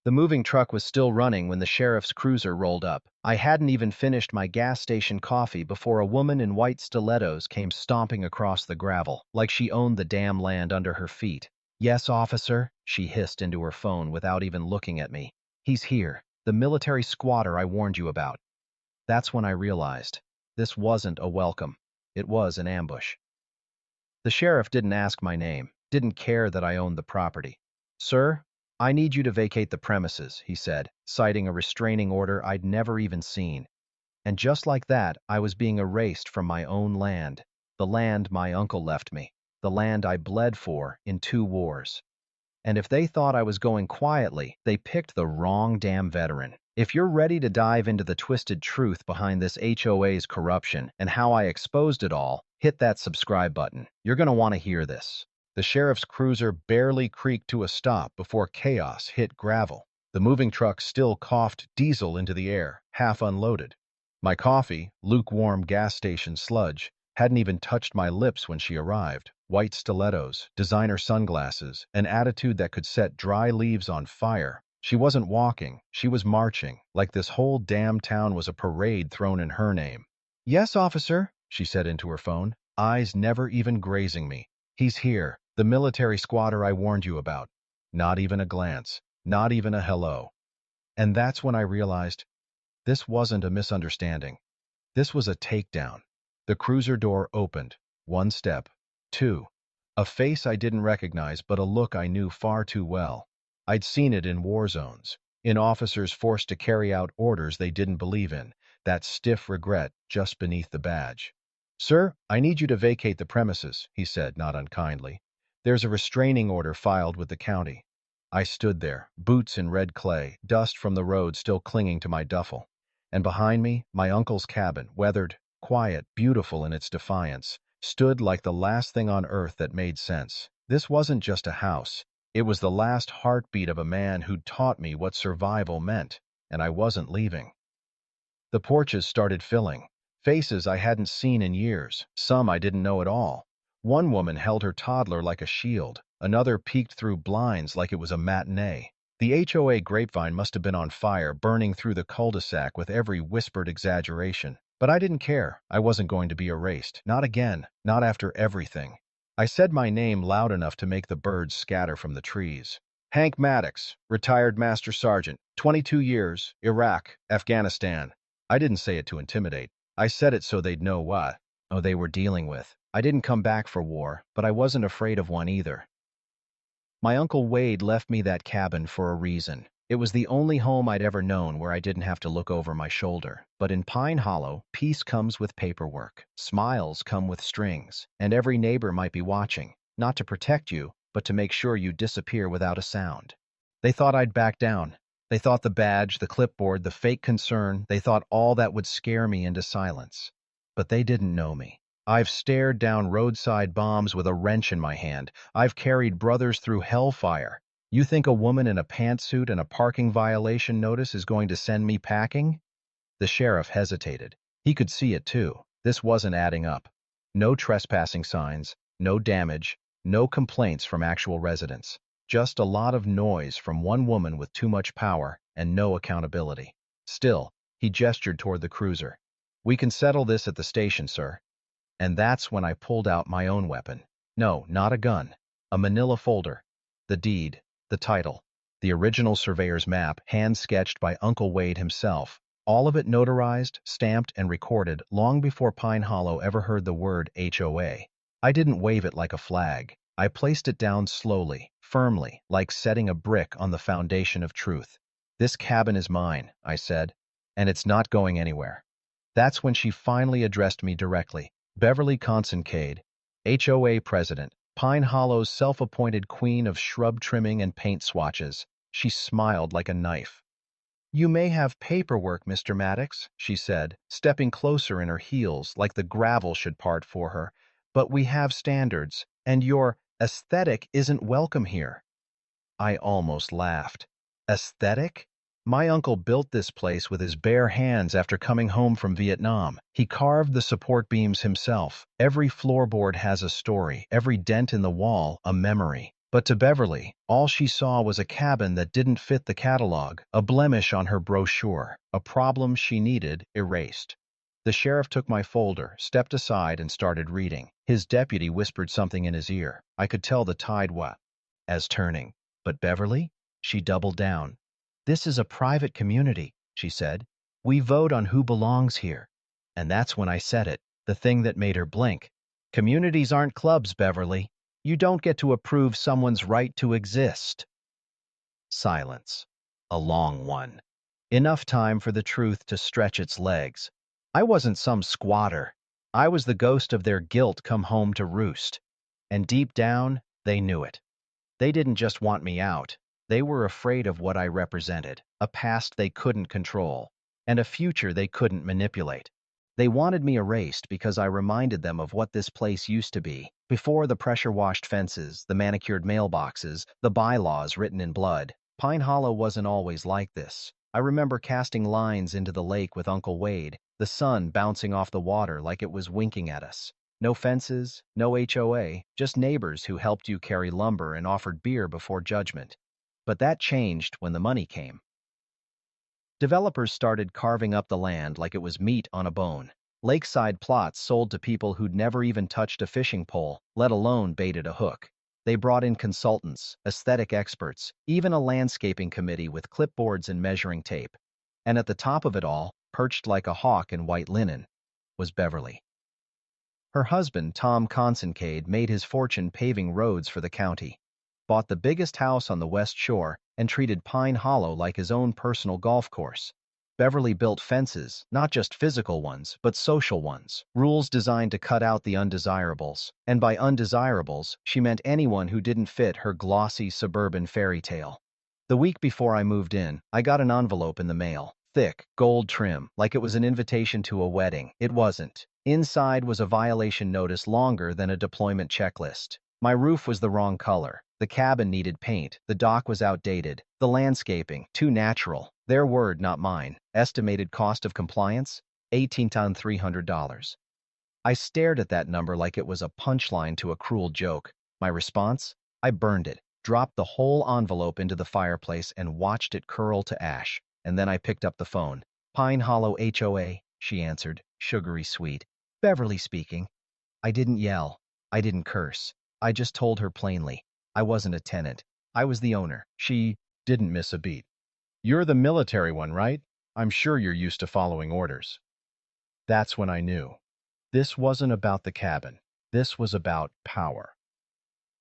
The moving truck was still running when the sheriff's cruiser rolled up. I hadn't even finished my gas station coffee before a woman in white stilettos came stomping across the gravel, like she owned the damn land under her feet. "Yes, officer," she hissed into her phone without even looking at me. "He's here. The military squatter I warned you about." That's when I realized this wasn't a welcome. It was an ambush. The sheriff didn't ask my name, didn't care that I owned the property. "Sir, I need you to vacate the premises," he said, citing a restraining order I'd never even seen. And just like that, I was being erased from my own land, the land my uncle left me, the land I bled for in 2 wars. And if they thought I was going quietly, they picked the wrong damn veteran. If you're ready to dive into the twisted truth behind this HOA's corruption and how I exposed it all, hit that subscribe button. You're going to want to hear this. The sheriff's cruiser barely creaked to a stop before chaos hit gravel. The moving truck still coughed diesel into the air, half unloaded. My coffee, lukewarm gas station sludge, hadn't even touched my lips when she arrived. White stilettos, designer sunglasses, an attitude that could set dry leaves on fire. She wasn't walking, she was marching, like this whole damn town was a parade thrown in her name. "Yes, officer," she said into her phone, eyes never even grazing me. "He's here, the military squatter I warned you about." Not even a glance, not even a hello. And that's when I realized this wasn't a misunderstanding. This was a takedown. The cruiser door opened. One step. Two. A face I didn't recognize, but a look I knew far too well. I'd seen it in war zones, in officers forced to carry out orders they didn't believe in, that stiff regret just beneath the badge. "Sir, I need you to vacate the premises," he said, not unkindly. "There's a restraining order filed with the county." I stood there, boots in red clay, dust from the road still clinging to my duffel. And behind me, my uncle's cabin, weathered, quiet, beautiful in its defiance, stood like the last thing on earth that made sense. This wasn't just a house. It was the last heartbeat of a man who'd taught me what survival meant, and I wasn't leaving. The porches started filling. Faces I hadn't seen in years, some I didn't know at all. One woman held her toddler like a shield. Another peeked through blinds like it was a matinee. The HOA grapevine must have been on fire, burning through the cul-de-sac with every whispered exaggeration. But I didn't care. I wasn't going to be erased. Not again. Not after everything. I said my name loud enough to make the birds scatter from the trees. "Hank Maddox, retired Master Sergeant, 22 years, Iraq, Afghanistan." I didn't say it to intimidate. I said it so they'd know what they were dealing with. I didn't come back for war, but I wasn't afraid of one either. My Uncle Wade left me that cabin for a reason. It was the only home I'd ever known where I didn't have to look over my shoulder. But in Pine Hollow, peace comes with paperwork. Smiles come with strings. And every neighbor might be watching, not to protect you, but to make sure you disappear without a sound. They thought I'd back down. They thought the badge, the clipboard, the fake concern, they thought all that would scare me into silence. But they didn't know me. I've stared down roadside bombs with a wrench in my hand. I've carried brothers through hellfire. You think a woman in a pantsuit and a parking violation notice is going to send me packing? The sheriff hesitated. He could see it too. This wasn't adding up. No trespassing signs, no damage, no complaints from actual residents. Just a lot of noise from one woman with too much power and no accountability. Still, he gestured toward the cruiser. "We can settle this at the station, sir." And that's when I pulled out my own weapon. No, not a gun. A manila folder. The deed, the title, the original surveyor's map, hand-sketched by Uncle Wade himself. All of it notarized, stamped, and recorded long before Pine Hollow ever heard the word HOA. I didn't wave it like a flag. I placed it down slowly, firmly, like setting a brick on the foundation of truth. "This cabin is mine," I said, "and it's not going anywhere." That's when she finally addressed me directly. Beverly Consincade, HOA president, Pine Hollow's self-appointed queen of shrub trimming and paint swatches. She smiled like a knife. "You may have paperwork, Mr. Maddox," she said, stepping closer in her heels like the gravel should part for her, "but we have standards, and your aesthetic isn't welcome here." I almost laughed. Aesthetic? My uncle built this place with his bare hands after coming home from Vietnam. He carved the support beams himself. Every floorboard has a story, every dent in the wall a memory. But to Beverly, all she saw was a cabin that didn't fit the catalog, a blemish on her brochure, a problem she needed erased. The sheriff took my folder, stepped aside, and started reading. His deputy whispered something in his ear. I could tell the tide was turning. But Beverly? She doubled down. This is a private community, she said. We vote on who belongs here. And that's when I said it, the thing that made her blink. Communities aren't clubs, Beverly. You don't get to approve someone's right to exist. Silence. A long one. Enough time for the truth to stretch its legs. I wasn't some squatter. I was the ghost of their guilt come home to roost. And deep down, they knew it. They didn't just want me out. They were afraid of what I represented, a past they couldn't control, and a future they couldn't manipulate. They wanted me erased because I reminded them of what this place used to be, before the pressure-washed fences, the manicured mailboxes, the bylaws written in blood. Pine Hollow wasn't always like this. I remember casting lines into the lake with Uncle Wade, the sun bouncing off the water like it was winking at us. No fences, no HOA, just neighbors who helped you carry lumber and offered beer before judgment. But that changed when the money came. Developers started carving up the land like it was meat on a bone. Lakeside plots sold to people who'd never even touched a fishing pole, let alone baited a hook. They brought in consultants, aesthetic experts, even a landscaping committee with clipboards and measuring tape. And at the top of it all, perched like a hawk in white linen, was Beverly. Her husband, Tom Consincade, made his fortune paving roads for the county, bought the biggest house on the West Shore, and treated Pine Hollow like his own personal golf course. Beverly built fences, not just physical ones, but social ones, rules designed to cut out the undesirables. And by undesirables, she meant anyone who didn't fit her glossy suburban fairy tale. The week before I moved in, I got an envelope in the mail. Thick, gold trim, like it was an invitation to a wedding. It wasn't. Inside was a violation notice longer than a deployment checklist. My roof was the wrong color. The cabin needed paint. The dock was outdated. The landscaping, too natural. Their word, not mine. Estimated cost of compliance? $18,300. I stared at that number like it was a punchline to a cruel joke. My response? I burned it, dropped the whole envelope into the fireplace, and watched it curl to ash. And then I picked up the phone. Pine Hollow HOA, she answered, sugary sweet. Beverly speaking. I didn't yell. I didn't curse. I just told her plainly. I wasn't a tenant. I was the owner. She didn't miss a beat. You're the military one, right? I'm sure you're used to following orders. That's when I knew. This wasn't about the cabin. This was about power.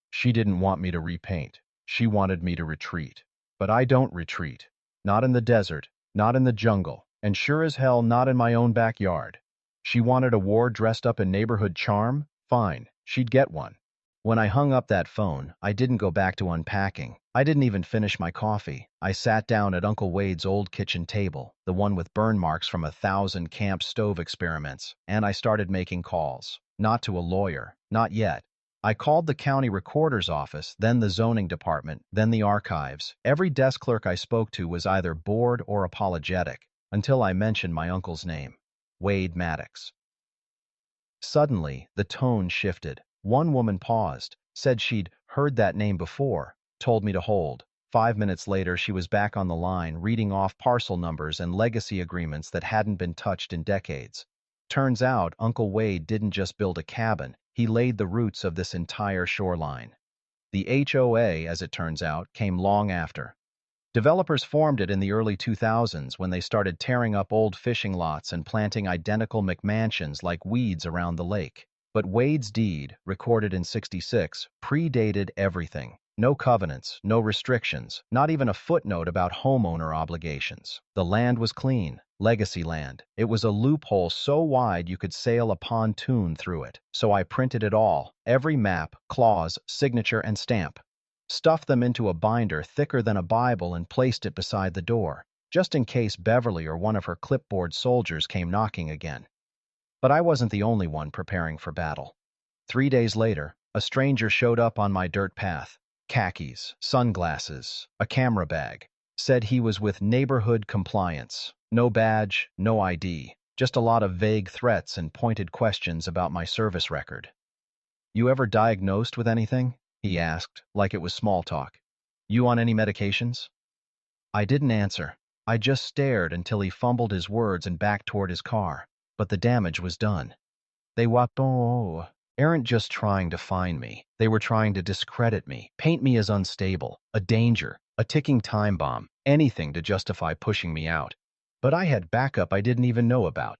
She didn't want me to repaint. She wanted me to retreat. But I don't retreat. Not in the desert, not in the jungle, and sure as hell not in my own backyard. She wanted a war dressed up in neighborhood charm? Fine, she'd get one. When I hung up that phone, I didn't go back to unpacking. I didn't even finish my coffee. I sat down at Uncle Wade's old kitchen table, the one with burn marks from 1,000 camp stove experiments, and I started making calls. Not to a lawyer, not yet. I called the county recorder's office, then the zoning department, then the archives. Every desk clerk I spoke to was either bored or apologetic, until I mentioned my uncle's name, Wade Maddox. Suddenly, the tone shifted. One woman paused, said she'd heard that name before, told me to hold. 5 minutes later, she was back on the line, reading off parcel numbers and legacy agreements that hadn't been touched in decades. Turns out, Uncle Wade didn't just build a cabin, he laid the roots of this entire shoreline. The HOA, as it turns out, came long after. Developers formed it in the early 2000s when they started tearing up old fishing lots and planting identical McMansions like weeds around the lake. But Wade's deed, recorded in '66, predated everything. No covenants, no restrictions, not even a footnote about homeowner obligations. The land was clean, legacy land. It was a loophole so wide you could sail a pontoon through it. So I printed it all, every map, clause, signature, and stamp. Stuffed them into a binder thicker than a Bible and placed it beside the door, just in case Beverly or one of her clipboard soldiers came knocking again. But I wasn't the only one preparing for battle. 3 days later, a stranger showed up on my dirt path. Khakis, sunglasses, a camera bag. Said he was with neighborhood compliance. No badge, no ID. Just a lot of vague threats and pointed questions about my service record. You ever diagnosed with anything? he asked, like it was small talk. You on any medications? I didn't answer. I just stared until he fumbled his words and backed toward his car. But the damage was done. They aren't just trying to find me. They were trying to discredit me, paint me as unstable, a danger, a ticking time bomb, anything to justify pushing me out. But I had backup I didn't even know about.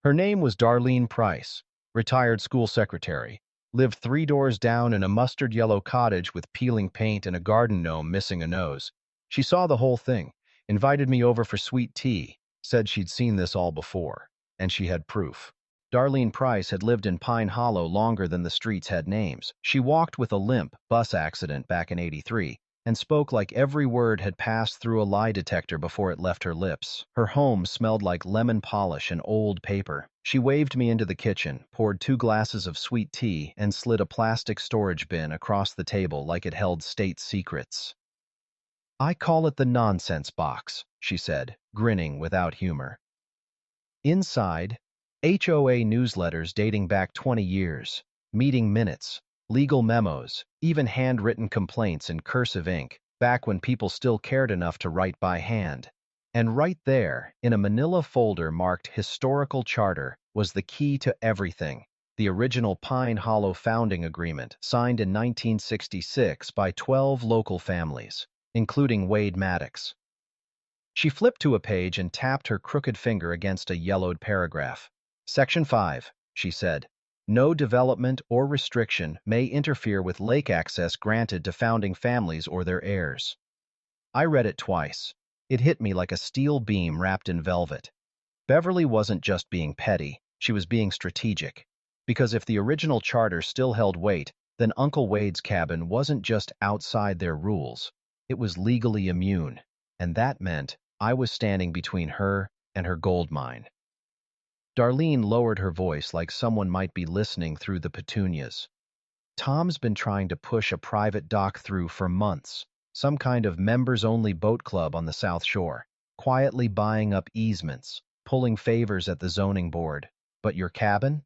Her name was Darlene Price, retired school secretary, lived 3 doors down in a mustard yellow cottage with peeling paint and a garden gnome missing a nose. She saw the whole thing, invited me over for sweet tea, said she'd seen this all before, and she had proof. Darlene Price had lived in Pine Hollow longer than the streets had names. She walked with a limp bus accident back in '83, and spoke like every word had passed through a lie detector before it left her lips. Her home smelled like lemon polish and old paper. She waved me into the kitchen, poured 2 glasses of sweet tea, and slid a plastic storage bin across the table like it held state secrets. I call it the nonsense box, she said, grinning without humor. Inside, HOA newsletters dating back 20 years, meeting minutes, legal memos, even handwritten complaints in cursive ink, back when people still cared enough to write by hand. And right there, in a manila folder marked Historical Charter, was the key to everything. The original Pine Hollow Founding Agreement, signed in 1966 by 12 local families, including Wade Maddox. She flipped to a page and tapped her crooked finger against a yellowed paragraph. Section 5, she said. No development or restriction may interfere with lake access granted to founding families or their heirs. I read it twice. It hit me like a steel beam wrapped in velvet. Beverly wasn't just being petty, she was being strategic. Because if the original charter still held weight, then Uncle Wade's cabin wasn't just outside their rules. It was legally immune, and that meant I was standing between her and her gold mine. Darlene lowered her voice like someone might be listening through the petunias. Tom's been trying to push a private dock through for months, some kind of members-only boat club on the South Shore, quietly buying up easements, pulling favors at the zoning board. But your cabin?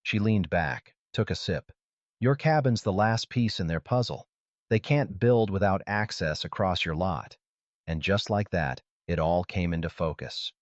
She leaned back, took a sip. Your cabin's the last piece in their puzzle. They can't build without access across your lot. And just like that, it all came into focus.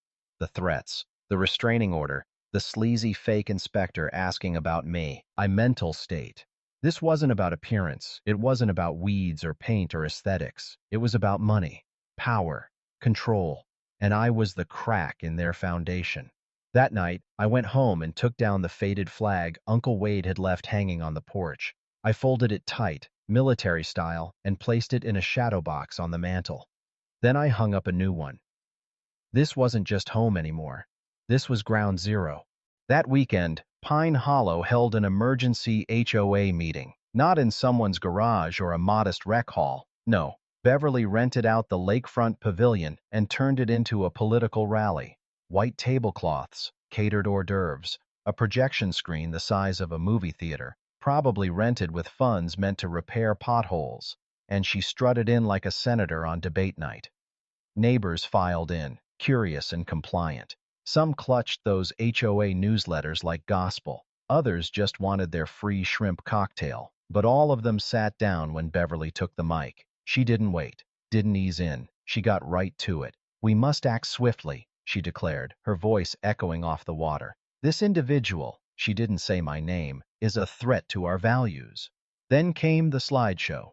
The threats, the restraining order, the sleazy fake inspector asking about me, my mental state. This wasn't about appearance. It wasn't about weeds or paint or aesthetics. It was about money, power, control, and I was the crack in their foundation. That night, I went home and took down the faded flag Uncle Wade had left hanging on the porch. I folded it tight, military style, and placed it in a shadow box on the mantel. Then I hung up a new one. This wasn't just home anymore. This was ground zero. That weekend, Pine Hollow held an emergency HOA meeting. Not in someone's garage or a modest rec hall. No, Beverly rented out the lakefront pavilion and turned it into a political rally. White tablecloths, catered hors d'oeuvres, a projection screen the size of a movie theater, probably rented with funds meant to repair potholes, and she strutted in like a senator on debate night. Neighbors filed in, curious and compliant. Some clutched those HOA newsletters like gospel. Others just wanted their free shrimp cocktail. But all of them sat down when Beverly took the mic. She didn't wait, didn't ease in. She got right to it. We must act swiftly, she declared, her voice echoing off the water. This individual, she didn't say my name, is a threat to our values. Then came the slideshow.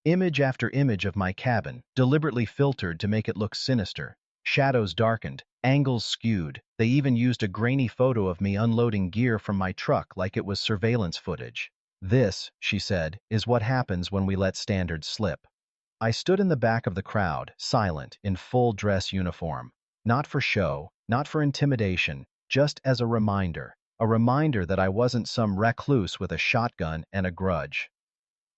Image after image of my cabin, deliberately filtered to make it look sinister. Shadows darkened, angles skewed. They even used a grainy photo of me unloading gear from my truck like it was surveillance footage. This, she said, is what happens when we let standards slip. I stood in the back of the crowd, silent, in full dress uniform. Not for show, not for intimidation, just as a reminder that I wasn't some recluse with a shotgun and a grudge.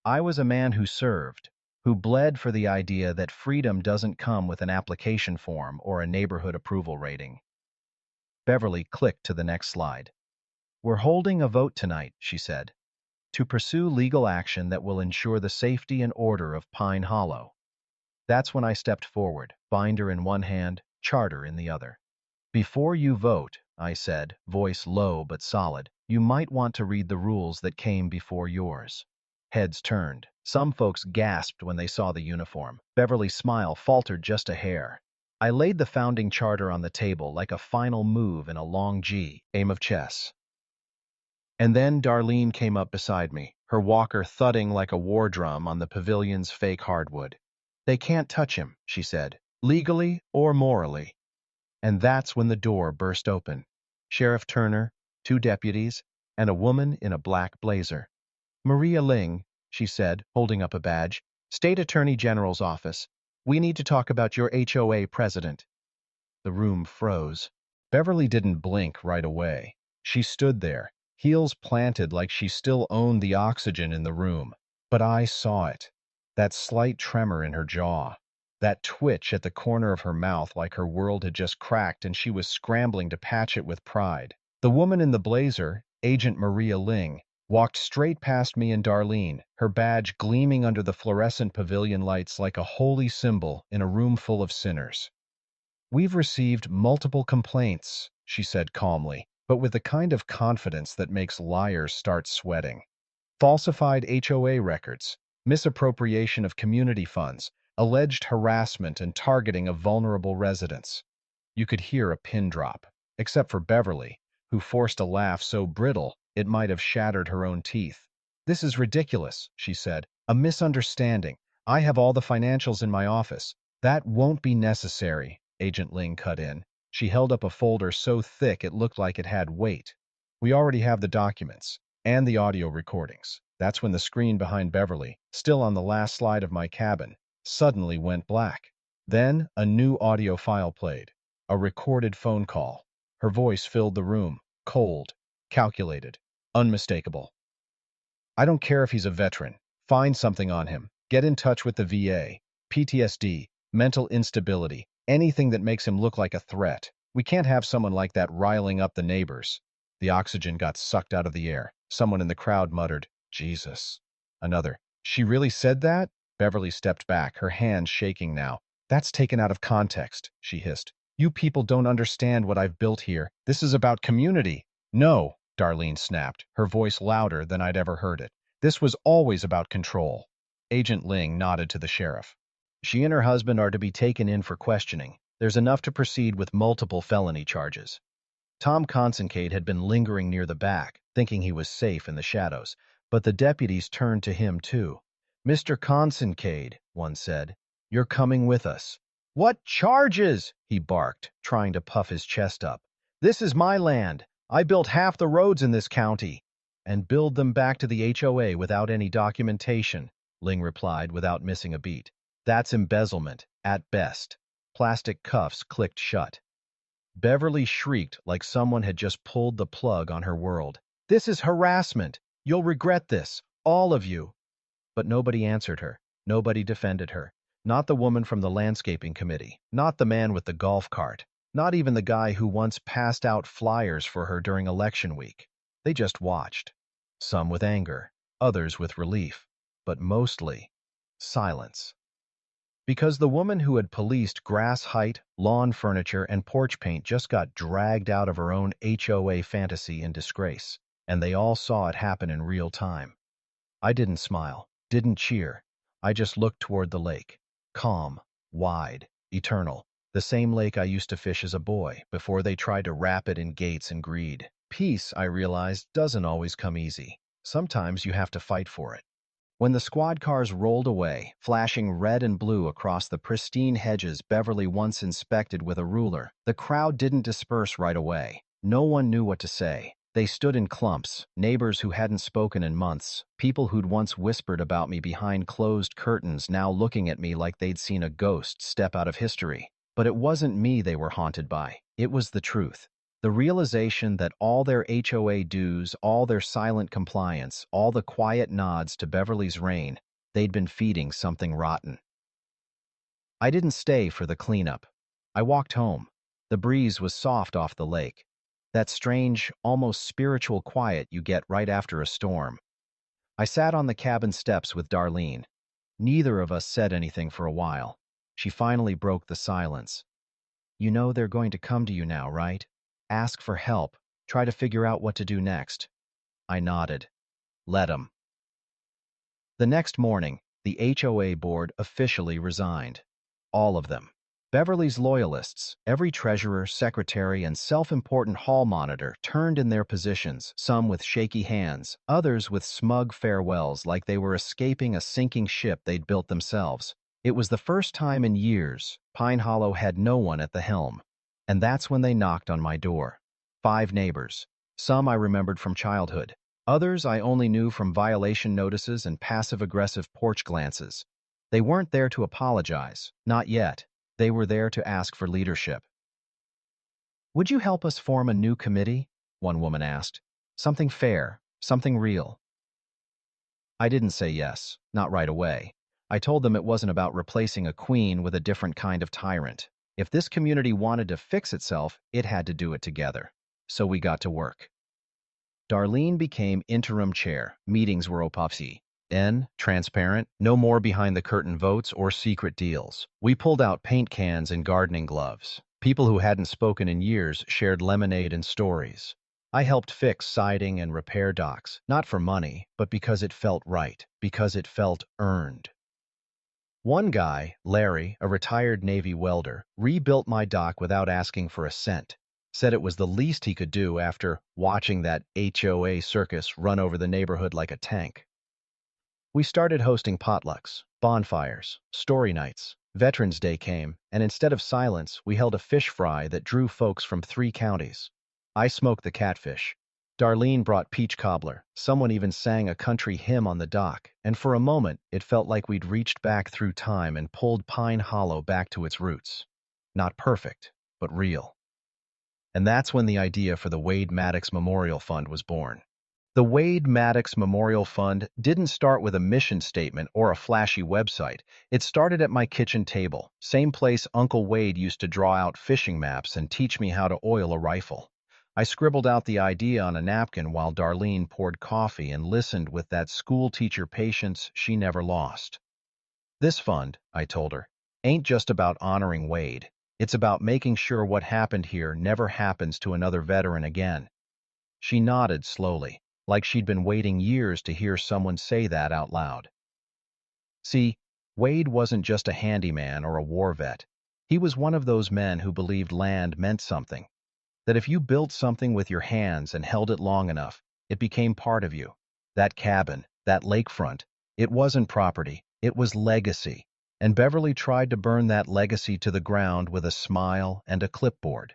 I was a man who served, who bled for the idea that freedom doesn't come with an application form or a neighborhood approval rating. Beverly clicked to the next slide. We're holding a vote tonight, she said, to pursue legal action that will ensure the safety and order of Pine Hollow. That's when I stepped forward, binder in one hand, charter in the other. Before you vote, I said, voice low but solid, you might want to read the rules that came before yours. Heads turned. Some folks gasped when they saw the uniform. Beverly's smile faltered just a hair. I laid the founding charter on the table like a final move in a long game of chess. And then Darlene came up beside me, her walker thudding like a war drum on the pavilion's fake hardwood. "They can't touch him," she said, "legally or morally." And that's when the door burst open. Sheriff Turner, two deputies, and a woman in a black blazer. "Maria Ling," she said, holding up a badge, "State Attorney General's office. We need to talk about your HOA president." The room froze. Beverly didn't blink right away. She stood there, heels planted like she still owned the oxygen in the room. But I saw it. That slight tremor in her jaw. That twitch at the corner of her mouth like her world had just cracked and she was scrambling to patch it with pride. The woman in the blazer, Agent Maria Ling, walked straight past me and Darlene, her badge gleaming under the fluorescent pavilion lights like a holy symbol in a room full of sinners. "We've received multiple complaints," she said calmly, but with the kind of confidence that makes liars start sweating. "Falsified HOA records, misappropriation of community funds, alleged harassment and targeting of vulnerable residents." You could hear a pin drop, except for Beverly, who forced a laugh so brittle it might have shattered her own teeth. "This is ridiculous," she said. "A misunderstanding. I have all the financials in my office." "That won't be necessary," Agent Ling cut in. She held up a folder so thick it looked like it had weight. "We already have the documents and the audio recordings." That's when the screen behind Beverly, still on the last slide of my cabin, suddenly went black. Then a new audio file played. A recorded phone call. Her voice filled the room, cold, calculated, unmistakable. "I don't care if he's a veteran. Find something on him. Get in touch with the VA. PTSD, mental instability, anything that makes him look like a threat. We can't have someone like that riling up the neighbors." The oxygen got sucked out of the air. Someone in the crowd muttered, "Jesus." Another, "She really said that?" Beverly stepped back, her hands shaking now. "That's taken out of context," she hissed. "You people don't understand what I've built here. This is about community." "No," Darlene snapped, her voice louder than I'd ever heard it. "This was always about control." Agent Ling nodded to the sheriff. "She and her husband are to be taken in for questioning. There's enough to proceed with multiple felony charges." Tom Consincade had been lingering near the back, thinking he was safe in the shadows, but the deputies turned to him too. "Mr. Consincade," one said, "you're coming with us." "What charges?" he barked, trying to puff his chest up. "This is my land. I built half the roads in this county." "And build them back to the HOA without any documentation," Ling replied without missing a beat. "That's embezzlement, at best." Plastic cuffs clicked shut. Beverly shrieked like someone had just pulled the plug on her world. "This is harassment. You'll regret this, all of you." But nobody answered her. Nobody defended her. Not the woman from the landscaping committee. Not the man with the golf cart. Not even the guy who once passed out flyers for her during election week. They just watched. Some with anger, others with relief, but mostly silence. Because the woman who had policed grass height, lawn furniture, and porch paint just got dragged out of her own HOA fantasy in disgrace, and they all saw it happen in real time. I didn't smile, didn't cheer. I just looked toward the lake. Calm, wide, eternal. The same lake I used to fish as a boy, before they tried to wrap it in gates and greed. Peace, I realized, doesn't always come easy. Sometimes you have to fight for it. When the squad cars rolled away, flashing red and blue across the pristine hedges Beverly once inspected with a ruler, the crowd didn't disperse right away. No one knew what to say. They stood in clumps, neighbors who hadn't spoken in months, people who'd once whispered about me behind closed curtains now looking at me like they'd seen a ghost step out of history. But it wasn't me they were haunted by. It was the truth. The realization that all their HOA dues, all their silent compliance, all the quiet nods to Beverly's reign, they'd been feeding something rotten. I didn't stay for the cleanup. I walked home. The breeze was soft off the lake. That strange, almost spiritual quiet you get right after a storm. I sat on the cabin steps with Darlene. Neither of us said anything for a while. She finally broke the silence. "You know they're going to come to you now, right? Ask for help. Try to figure out what to do next." I nodded. "Let 'em." The next morning, the HOA board officially resigned. All of them. Beverly's loyalists, every treasurer, secretary, and self-important hall monitor turned in their positions, some with shaky hands, others with smug farewells like they were escaping a sinking ship they'd built themselves. It was the first time in years Pine Hollow had no one at the helm. And that's when they knocked on my door. 5 neighbors. Some I remembered from childhood. Others I only knew from violation notices and passive-aggressive porch glances. They weren't there to apologize, not yet. They were there to ask for leadership. "Would you help us form a new committee?" one woman asked. "Something fair, something real." I didn't say yes, not right away. I told them it wasn't about replacing a queen with a different kind of tyrant. If this community wanted to fix itself, it had to do it together. So we got to work. Darlene became interim chair. Meetings were opopsy. Transparent, no more behind-the-curtain votes or secret deals. We pulled out paint cans and gardening gloves. People who hadn't spoken in years shared lemonade and stories. I helped fix siding and repair docks, not for money, but because it felt right, because it felt earned. One guy, Larry, a retired Navy welder, rebuilt my dock without asking for a cent. Said it was the least he could do after watching that HOA circus run over the neighborhood like a tank. We started hosting potlucks, bonfires, story nights. Veterans Day came, and instead of silence, we held a fish fry that drew folks from 3 counties. I smoked the catfish. Darlene brought peach cobbler. Someone even sang a country hymn on the dock, and for a moment, it felt like we'd reached back through time and pulled Pine Hollow back to its roots. Not perfect, but real. And that's when the idea for the Wade Maddox Memorial Fund was born. The Wade Maddox Memorial Fund didn't start with a mission statement or a flashy website. It started at my kitchen table, same place Uncle Wade used to draw out fishing maps and teach me how to oil a rifle. I scribbled out the idea on a napkin while Darlene poured coffee and listened with that schoolteacher patience she never lost. This fund, I told her, ain't just about honoring Wade. It's about making sure what happened here never happens to another veteran again. She nodded slowly, like she'd been waiting years to hear someone say that out loud. See, Wade wasn't just a handyman or a war vet. He was one of those men who believed land meant something, that if you built something with your hands and held it long enough, it became part of you. That cabin, that lakefront, it wasn't property, it was legacy. And Beverly tried to burn that legacy to the ground with a smile and a clipboard.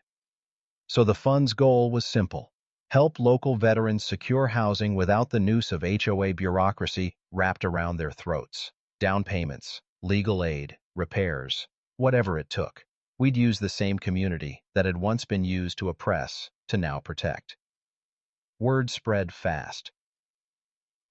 So the fund's goal was simple: help local veterans secure housing without the noose of HOA bureaucracy wrapped around their throats. Down payments, legal aid, repairs, whatever it took. We'd use the same community that had once been used to oppress to now protect. Word spread fast.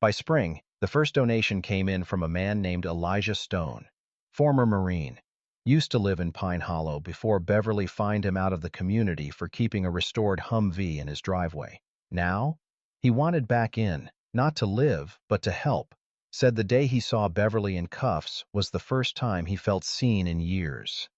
By spring, the first donation came in from a man named Elijah Stone, former Marine. Used to live in Pine Hollow before Beverly fined him out of the community for keeping a restored Humvee in his driveway. Now, he wanted back in, not to live, but to help. Said the day he saw Beverly in cuffs was the first time he felt seen in years.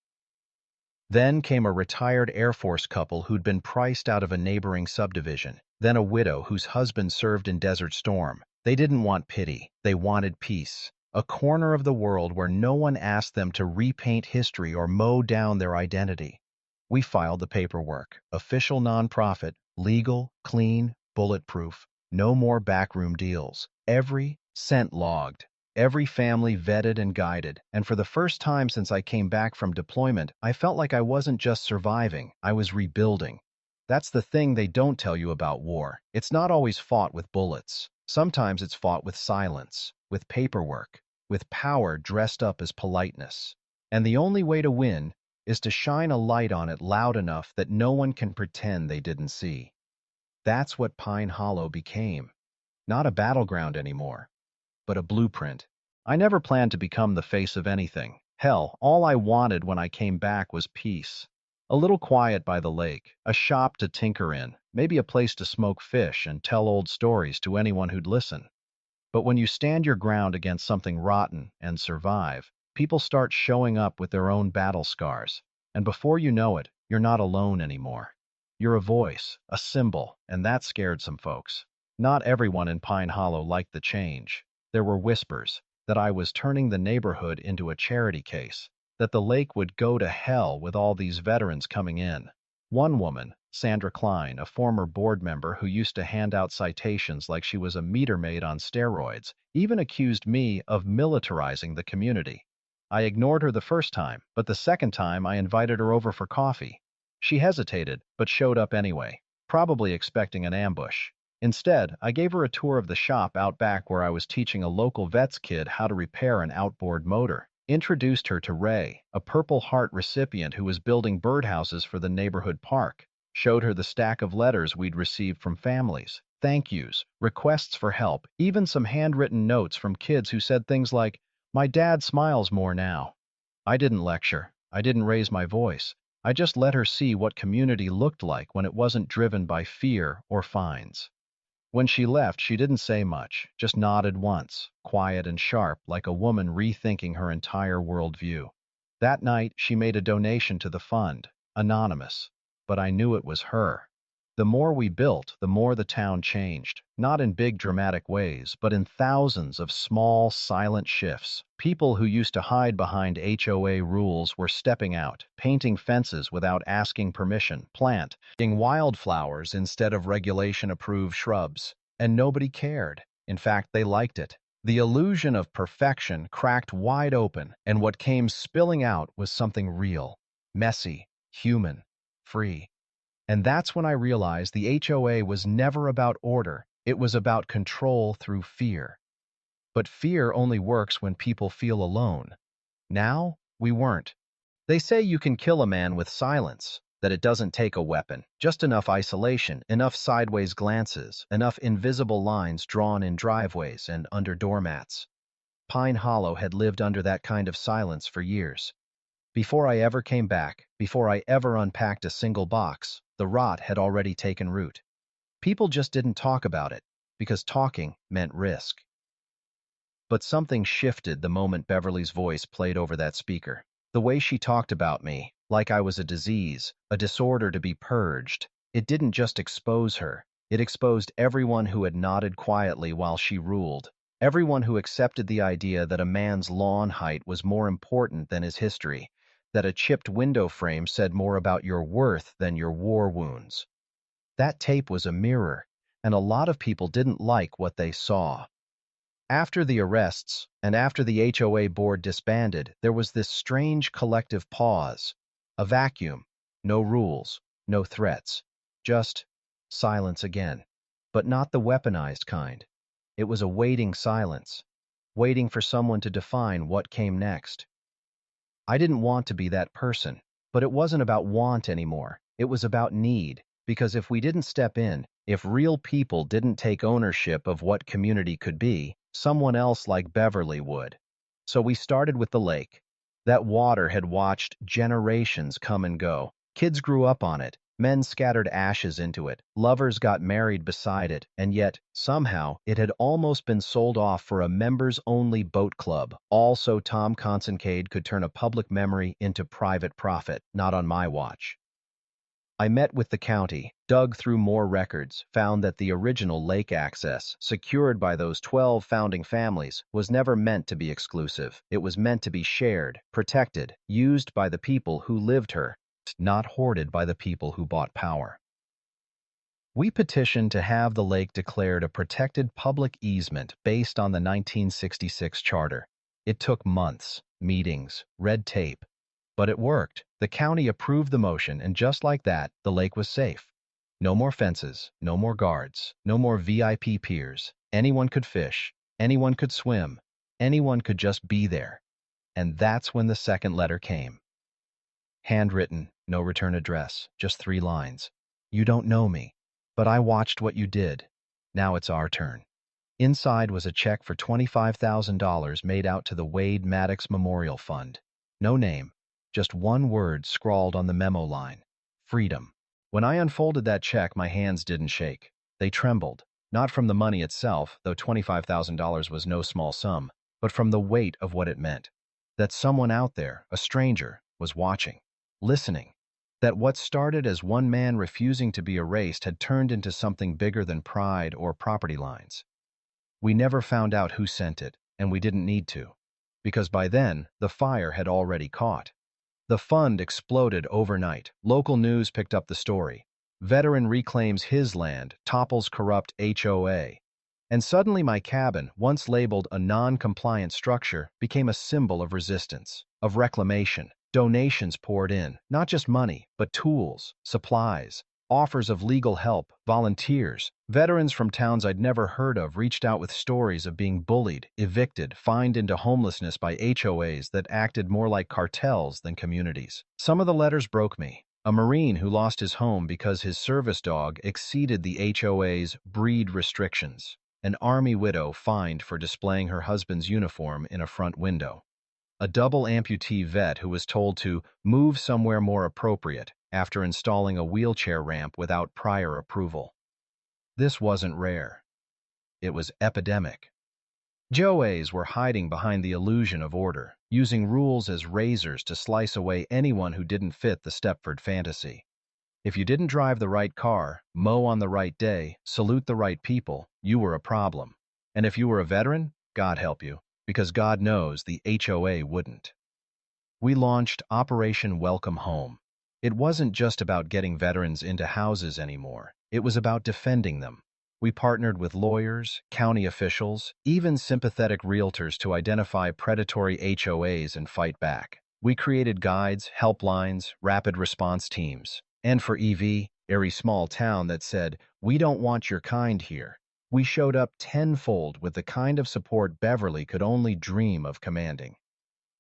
Then came a retired Air Force couple who'd been priced out of a neighboring subdivision, then a widow whose husband served in Desert Storm. They didn't want pity, they wanted peace. A corner of the world where no one asked them to repaint history or mow down their identity. We filed the paperwork. Official nonprofit, legal, clean, bulletproof. No more backroom deals. Every cent logged. Every family vetted and guided. And for the first time since I came back from deployment, I felt like I wasn't just surviving, I was rebuilding. That's the thing they don't tell you about war. It's not always fought with bullets. Sometimes it's fought with silence, with paperwork, with power dressed up as politeness. And the only way to win is to shine a light on it loud enough that no one can pretend they didn't see. That's what Pine Hollow became. Not a battleground anymore, but a blueprint. I never planned to become the face of anything. Hell, all I wanted when I came back was peace. A little quiet by the lake, a shop to tinker in, maybe a place to smoke fish and tell old stories to anyone who'd listen. But when you stand your ground against something rotten and survive, people start showing up with their own battle scars. And before you know it, you're not alone anymore. You're a voice, a symbol, and that scared some folks. Not everyone in Pine Hollow liked the change. There were whispers. that I was turning the neighborhood into a charity case, that the lake would go to hell with all these veterans coming in. One woman, Sandra Klein, a former board member who used to hand out citations like she was a meter maid on steroids, even accused me of militarizing the community. I ignored her the first time, but the second time I invited her over for coffee. She hesitated, but showed up anyway, probably expecting an ambush. Instead, I gave her a tour of the shop out back where I was teaching a local vet's kid how to repair an outboard motor. Introduced her to Ray, a Purple Heart recipient who was building birdhouses for the neighborhood park. Showed her the stack of letters we'd received from families, thank yous, requests for help, even some handwritten notes from kids who said things like, "My dad smiles more now." I didn't lecture. I didn't raise my voice. I just let her see what community looked like when it wasn't driven by fear or fines. When she left, she didn't say much, just nodded once, quiet and sharp, like a woman rethinking her entire worldview. That night, she made a donation to the fund, anonymous, but I knew it was her. The more we built, the more the town changed, not in big dramatic ways, but in thousands of small, silent shifts. People who used to hide behind HOA rules were stepping out, painting fences without asking permission, planting wildflowers instead of regulation-approved shrubs. And nobody cared. In fact, they liked it. The illusion of perfection cracked wide open, and what came spilling out was something real, messy, human, free. And that's when I realized the HOA was never about order. It was about control through fear. But fear only works when people feel alone. Now, we weren't. They say you can kill a man with silence, that it doesn't take a weapon, just enough isolation, enough sideways glances, enough invisible lines drawn in driveways and under doormats. Pine Hollow had lived under that kind of silence for years. Before I ever came back, before I ever unpacked a single box, the rot had already taken root. People just didn't talk about it, because talking meant risk. But something shifted the moment Beverly's voice played over that speaker. The way she talked about me, like I was a disease, a disorder to be purged, it didn't just expose her. It exposed everyone who had nodded quietly while she ruled. Everyone who accepted the idea that a man's lawn height was more important than his history, that a chipped window frame said more about your worth than your war wounds. That tape was a mirror, and a lot of people didn't like what they saw. After the arrests, and after the HOA board disbanded, there was this strange collective pause. A vacuum. No rules, no threats. Just silence again. But not the weaponized kind. It was a waiting silence, waiting for someone to define what came next. I didn't want to be that person, but it wasn't about want anymore. It was about need, because if we didn't step in, if real people didn't take ownership of what community could be, someone else like Beverly would. So we started with the lake. That water had watched generations come and go. Kids grew up on it. Men scattered ashes into it. Lovers got married beside it. And yet, somehow, it had almost been sold off for a members-only boat club, all so Tom Consincade could turn a public memory into private profit. Not on my watch. I met with the county, dug through more records, found that the original lake access, secured by those 12 founding families, was never meant to be exclusive. It was meant to be shared, protected, used by the people who lived here, not hoarded by the people who bought power. We petitioned to have the lake declared a protected public easement based on the 1966 charter. It took months, meetings, red tape, but it worked. The county approved the motion, and just like that, the lake was safe. No more fences, no more guards, no more VIP piers. Anyone could fish, anyone could swim, anyone could just be there. And that's when the second letter came. Handwritten, no return address, just 3 lines. You don't know me, but I watched what you did. Now it's our turn. Inside was a check for $25,000 made out to the Wade Maddox Memorial Fund. No name. Just one word scrawled on the memo line. Freedom. When I unfolded that check, my hands didn't shake. They trembled. Not from the money itself, though $25,000 was no small sum, but from the weight of what it meant. That someone out there, a stranger, was watching, listening. That what started as one man refusing to be erased had turned into something bigger than pride or property lines. We never found out who sent it. and we didn't need to, because by then, the fire had already caught. The fund exploded overnight. Local news picked up the story. Veteran reclaims his land, topples corrupt HOA. And suddenly my cabin, once labeled a non-compliant structure, became a symbol of resistance, of reclamation. Donations poured in, not just money, but tools, supplies, offers of legal help, volunteers. Veterans from towns I'd never heard of reached out with stories of being bullied, evicted, fined into homelessness by HOAs that acted more like cartels than communities. Some of the letters broke me. A Marine who lost his home because his service dog exceeded the HOA's breed restrictions. An Army widow fined for displaying her husband's uniform in a front window. A double amputee vet who was told to move somewhere more appropriate after installing a wheelchair ramp without prior approval. This wasn't rare. It was epidemic. HOAs were hiding behind the illusion of order, using rules as razors to slice away anyone who didn't fit the Stepford fantasy. If you didn't drive the right car, mow on the right day, salute the right people, you were a problem. And if you were a veteran, God help you, because God knows the HOA wouldn't. We launched Operation Welcome Home. It wasn't just about getting veterans into houses anymore. It was about defending them. We partnered with lawyers, county officials, even sympathetic realtors to identify predatory HOAs and fight back. We created guides, helplines, rapid response teams. And for EV, Erie small town that said, "We don't want your kind here," we showed up tenfold with the kind of support Beverly could only dream of commanding.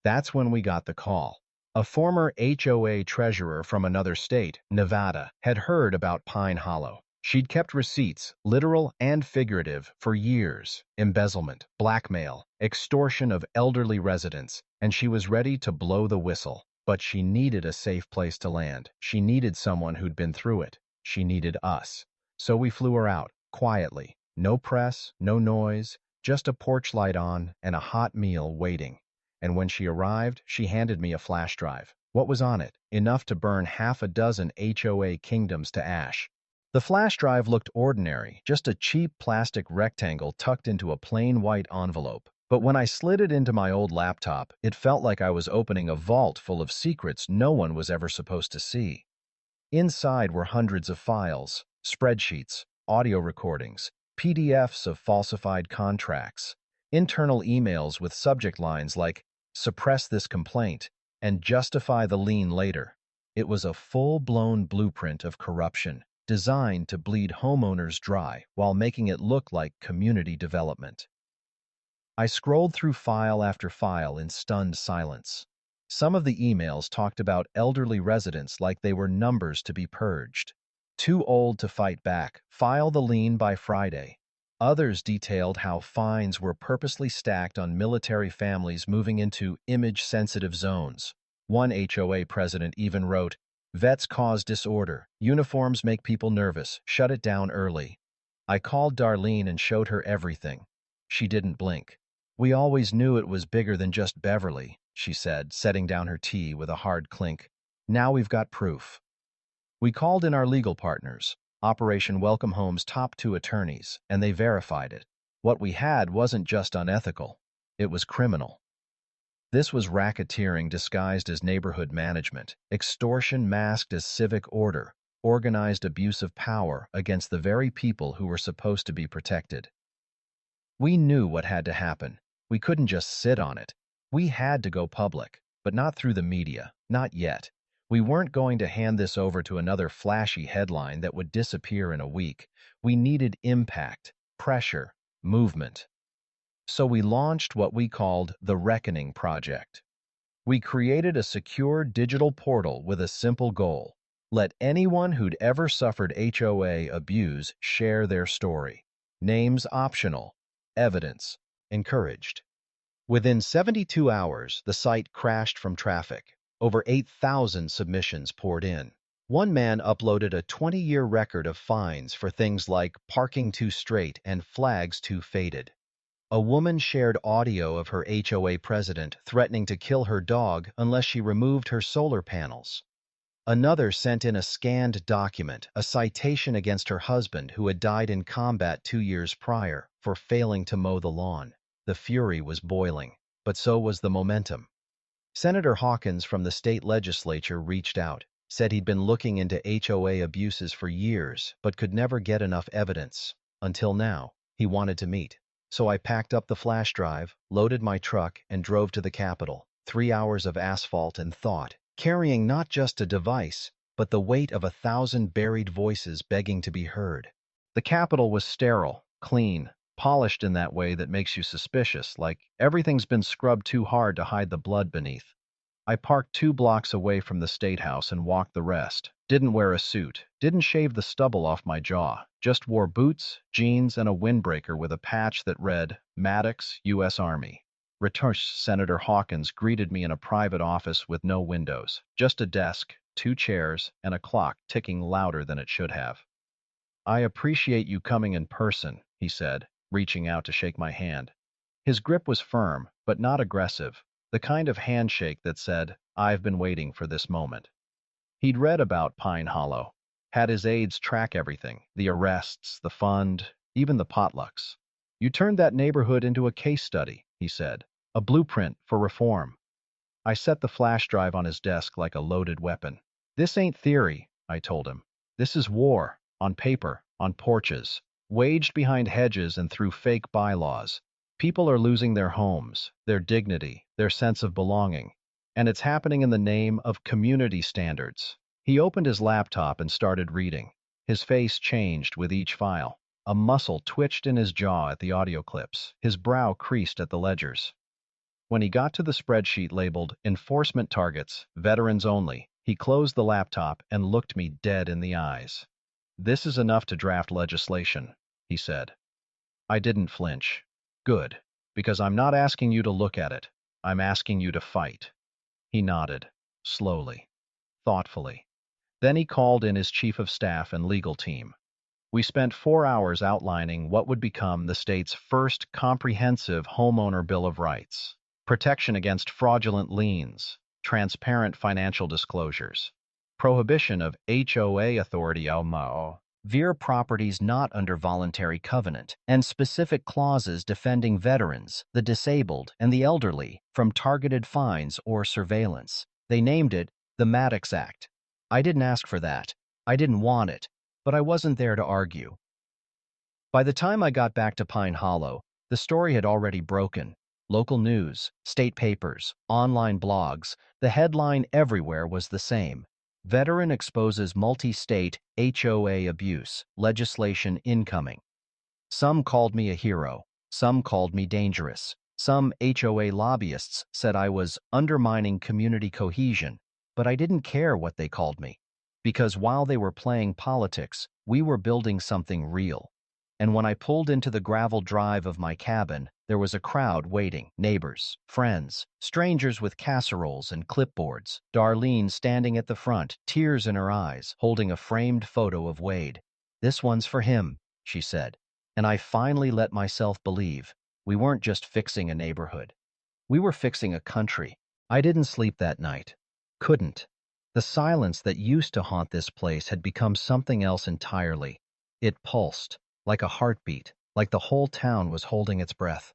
That's when we got the call. A former HOA treasurer from another state, Nevada, had heard about Pine Hollow. She'd kept receipts, literal and figurative, for years. Embezzlement, blackmail, extortion of elderly residents, and she was ready to blow the whistle. But she needed a safe place to land. She needed someone who'd been through it. She needed us. So we flew her out, quietly. No press, no noise, just a porch light on and a hot meal waiting. And when she arrived, she handed me a flash drive. What was on it? Enough to burn half a dozen HOA kingdoms to ash. The flash drive looked ordinary, just a cheap plastic rectangle tucked into a plain white envelope. But when I slid it into my old laptop, it felt like I was opening a vault full of secrets no one was ever supposed to see. Inside were hundreds of files, spreadsheets, audio recordings, PDFs of falsified contracts, internal emails with subject lines like, "Suppress this complaint," and "Justify the lien later." It was a full-blown blueprint of corruption, designed to bleed homeowners dry while making it look like community development. I scrolled through file after file in stunned silence. Some of the emails talked about elderly residents like they were numbers to be purged. Too old to fight back, file the lien by Friday. Others detailed how fines were purposely stacked on military families moving into image-sensitive zones. One HOA president even wrote, "Vets cause disorder. Uniforms make people nervous. Shut it down early." I called Darlene and showed her everything. She didn't blink. "We always knew it was bigger than just Beverly," she said, setting down her tea with a hard clink. "Now we've got proof." We called in our legal partners, Operation Welcome Home's top two attorneys, and they verified it. What we had wasn't just unethical, it was criminal. This was racketeering disguised as neighborhood management, extortion masked as civic order, organized abuse of power against the very people who were supposed to be protected. We knew what had to happen. We couldn't just sit on it. We had to go public, but not through the media, not yet. We weren't going to hand this over to another flashy headline that would disappear in a week. We needed impact, pressure, movement. So we launched what we called the Reckoning Project. We created a secure digital portal with a simple goal. Let anyone who'd ever suffered HOA abuse share their story. Names optional. Evidence encouraged. Within 72 hours, the site crashed from traffic. Over 8,000 submissions poured in. One man uploaded a 20-year record of fines for things like parking too straight and flags too faded. A woman shared audio of her HOA president threatening to kill her dog unless she removed her solar panels. Another sent in a scanned document, a citation against her husband who had died in combat 2 years prior for failing to mow the lawn. The fury was boiling, but so was the momentum. Senator Hawkins from the state legislature reached out, said he'd been looking into HOA abuses for years, but could never get enough evidence. Until now, he wanted to meet. So I packed up the flash drive, loaded my truck, and drove to the Capitol. 3 hours of asphalt and thought, carrying not just a device, but the weight of 1,000 buried voices begging to be heard. The Capitol was sterile, clean, polished in that way that makes you suspicious, like everything's been scrubbed too hard to hide the blood beneath. I parked 2 blocks away from the State House and walked the rest. Didn't wear a suit, didn't shave the stubble off my jaw, just wore boots, jeans, and a windbreaker with a patch that read, Maddox, U.S. Army. Senator Hawkins greeted me in a private office with no windows, just a desk, 2 chairs, and a clock ticking louder than it should have. "I appreciate you coming in person," he said, reaching out to shake my hand. His grip was firm, but not aggressive, the kind of handshake that said, "I've been waiting for this moment." He'd read about Pine Hollow, had his aides track everything, the arrests, the fund, even the potlucks. "You turned that neighborhood into a case study," he said, "a blueprint for reform." I set the flash drive on his desk like a loaded weapon. "This ain't theory," I told him. "This is war, on paper, on porches, waged behind hedges and through fake bylaws. People are losing their homes, their dignity, their sense of belonging, and it's happening in the name of community standards." He opened his laptop and started reading. His face changed with each file. A muscle twitched in his jaw at the audio clips. His brow creased at the ledgers. When he got to the spreadsheet labeled Enforcement Targets, Veterans Only, he closed the laptop and looked me dead in the eyes. "This is enough to draft legislation," he said. I didn't flinch. "Good, because I'm not asking you to look at it. I'm asking you to fight." He nodded, slowly, thoughtfully. Then he called in his chief of staff and legal team. We spent 4 hours outlining what would become the state's first comprehensive homeowner bill of rights. Protection against fraudulent liens, transparent financial disclosures, prohibition of HOA authority veer properties not under voluntary covenant, and specific clauses defending veterans, the disabled, and the elderly from targeted fines or surveillance. They named it the Maddox Act. I didn't ask for that. I didn't want it, but I wasn't there to argue. By the time I got back to Pine Hollow, the story had already broken. Local news, state papers, online blogs, the headline everywhere was the same. Veteran exposes multi-state HOA abuse, legislation incoming. Some called me a hero. Some called me dangerous. Some HOA lobbyists said I was undermining community cohesion, but I didn't care what they called me. Because while they were playing politics, we were building something real. And when I pulled into the gravel drive of my cabin, there was a crowd waiting, neighbors, friends, strangers with casseroles and clipboards, Darlene standing at the front, tears in her eyes, holding a framed photo of Wade. "This one's for him," she said. And I finally let myself believe we weren't just fixing a neighborhood. We were fixing a country. I didn't sleep that night. Couldn't. The silence that used to haunt this place had become something else entirely. It pulsed, like a heartbeat, like the whole town was holding its breath.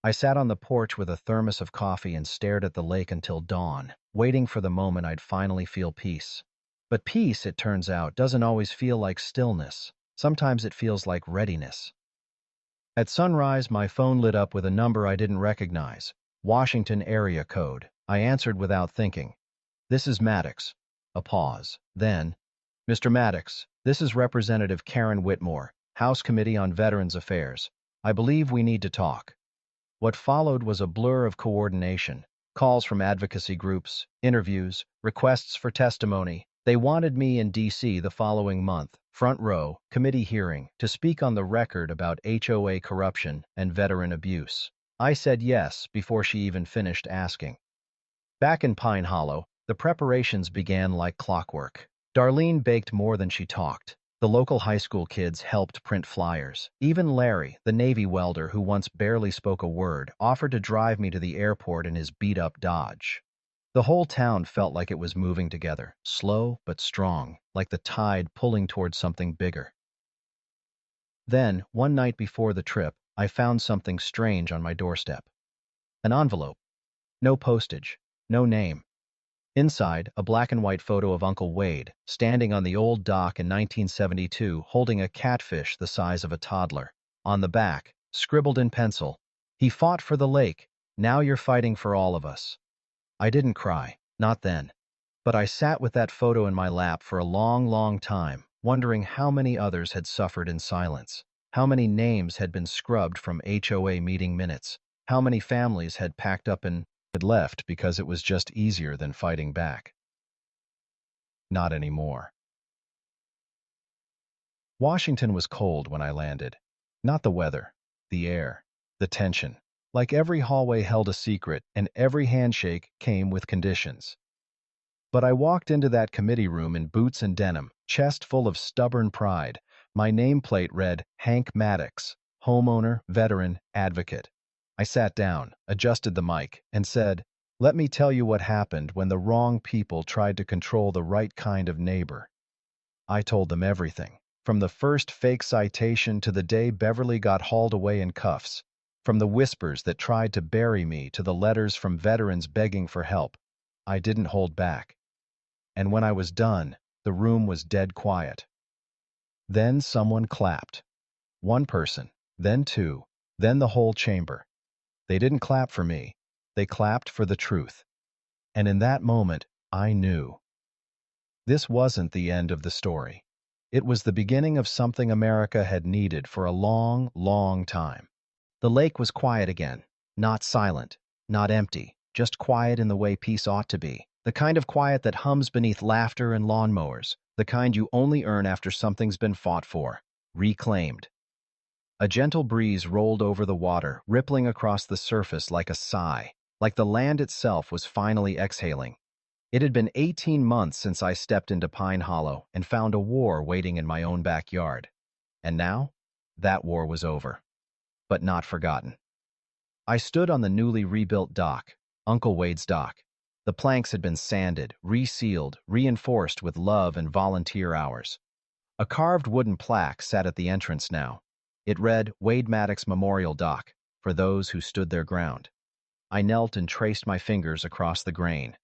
I sat on the porch with a thermos of coffee and stared at the lake until dawn, waiting for the moment I'd finally feel peace. But peace, it turns out, doesn't always feel like stillness. Sometimes it feels like readiness. At sunrise, my phone lit up with a number I didn't recognize. Washington area code. I answered without thinking. "This is Maddox." A pause. Then, "Mr. Maddox, this is Representative Karen Whitmore, House Committee on Veterans Affairs. I believe we need to talk." What followed was a blur of coordination. Calls from advocacy groups, interviews, requests for testimony. They wanted me in D.C. the following month, front row, committee hearing, to speak on the record about HOA corruption and veteran abuse. I said yes before she even finished asking. Back in Pine Hollow, the preparations began like clockwork. Darlene baked more than she talked. The local high school kids helped print flyers. Even Larry, the Navy welder who once barely spoke a word, offered to drive me to the airport in his beat-up Dodge. The whole town felt like it was moving together, slow but strong, like the tide pulling towards something bigger. Then, one night before the trip, I found something strange on my doorstep. An envelope. No postage. No name. Inside, a black and white photo of Uncle Wade, standing on the old dock in 1972, holding a catfish the size of a toddler. On the back, scribbled in pencil, "He fought for the lake. Now you're fighting for all of us." I didn't cry. Not then. But I sat with that photo in my lap for a long, long time, wondering how many others had suffered in silence, how many names had been scrubbed from HOA meeting minutes, how many families had packed up and had left because it was just easier than fighting back. Not anymore. Washington was cold when I landed. Not the weather, the air, the tension. Like every hallway held a secret, and every handshake came with conditions. But I walked into that committee room in boots and denim, chest full of stubborn pride. My nameplate read Hank Maddox, homeowner, veteran, advocate. I sat down, adjusted the mic, and said, "Let me tell you what happened when the wrong people tried to control the right kind of neighbor." I told them everything, from the first fake citation to the day Beverly got hauled away in cuffs, from the whispers that tried to bury me to the letters from veterans begging for help. I didn't hold back. And when I was done, the room was dead quiet. Then someone clapped. One person, then two, then the whole chamber. They didn't clap for me. They clapped for the truth. And in that moment, I knew. This wasn't the end of the story. It was the beginning of something America had needed for a long, long time. The lake was quiet again. Not silent, not empty, just quiet in the way peace ought to be. The kind of quiet that hums beneath laughter and lawnmowers. The kind you only earn after something's been fought for. Reclaimed. A gentle breeze rolled over the water, rippling across the surface like a sigh, like the land itself was finally exhaling. It had been 18 months since I stepped into Pine Hollow and found a war waiting in my own backyard. And now, that war was over, but not forgotten. I stood on the newly rebuilt dock, Uncle Wade's dock. The planks had been sanded, resealed, reinforced with love and volunteer hours. A carved wooden plaque sat at the entrance now. It read, "Wade Maddox Memorial Dock, for those who stood their ground." I knelt and traced my fingers across the grain.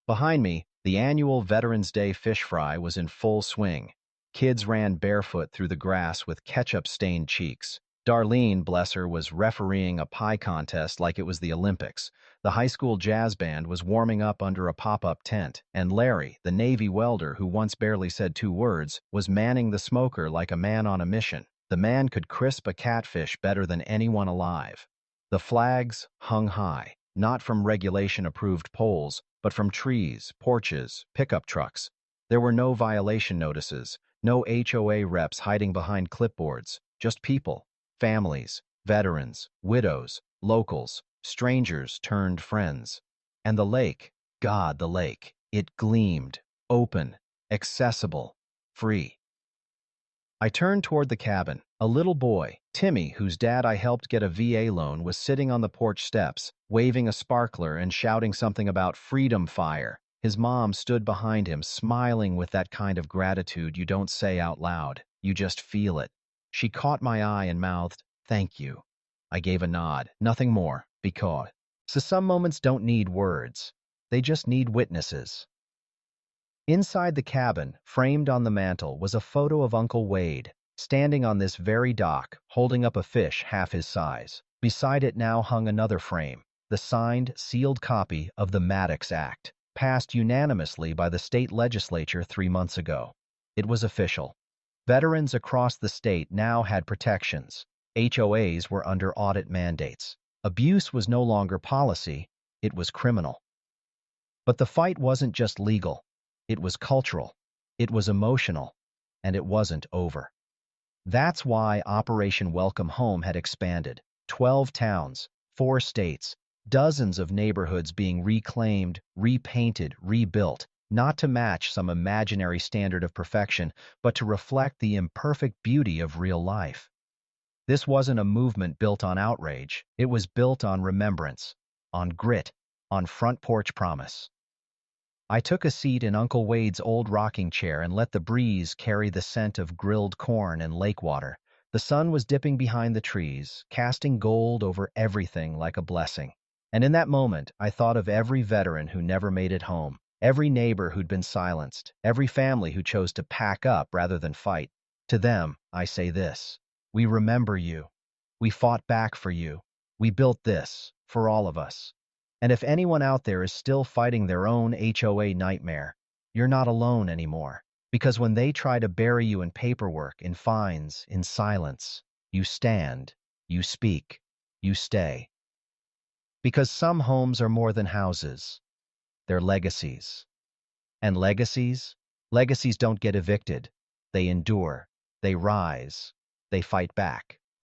Behind me, the annual Veterans Day fish fry was in full swing. Kids ran barefoot through the grass with ketchup-stained cheeks. Darlene, bless her, was refereeing a pie contest like it was the Olympics. The high school jazz band was warming up under a pop-up tent, and Larry, the Navy welder who once barely said 2 words, was manning the smoker like a man on a mission. The man could crisp a catfish better than anyone alive. The flags hung high, not from regulation-approved poles, but from trees, porches, pickup trucks. There were no violation notices, no HOA reps hiding behind clipboards, just people, families, veterans, widows, locals, strangers turned friends. And the lake, God, the lake, it gleamed, open, accessible, free. I turned toward the cabin. A little boy, Timmy, whose dad I helped get a VA loan, was sitting on the porch steps, waving a sparkler and shouting something about freedom fire. His mom stood behind him, smiling with that kind of gratitude you don't say out loud. You just feel it. She caught my eye and mouthed, "Thank you." I gave a nod, nothing more, because. So some moments don't need words. They just need witnesses. Inside the cabin, framed on the mantel, was a photo of Uncle Wade, standing on this very dock, holding up a fish half his size. Beside it now hung another frame, the signed, sealed copy of the Maddox Act, passed unanimously by the state legislature 3 months ago. It was official. Veterans across the state now had protections. HOAs were under audit mandates. Abuse was no longer policy, it was criminal. But the fight wasn't just legal. It was cultural, it was emotional, and it wasn't over. That's why Operation Welcome Home had expanded. 12 towns, 4 states, dozens of neighborhoods being reclaimed, repainted, rebuilt, not to match some imaginary standard of perfection, but to reflect the imperfect beauty of real life. This wasn't a movement built on outrage. It was built on remembrance, on grit, on front porch promise. I took a seat in Uncle Wade's old rocking chair and let the breeze carry the scent of grilled corn and lake water. The sun was dipping behind the trees, casting gold over everything like a blessing. And in that moment, I thought of every veteran who never made it home, every neighbor who'd been silenced, every family who chose to pack up rather than fight. To them, I say this: we remember you. We fought back for you. We built this for all of us. And if anyone out there is still fighting their own HOA nightmare, you're not alone anymore. Because when they try to bury you in paperwork, in fines, in silence, you stand, you speak, you stay. Because some homes are more than houses. They're legacies. And legacies don't get evicted. They endure. They rise. They fight back.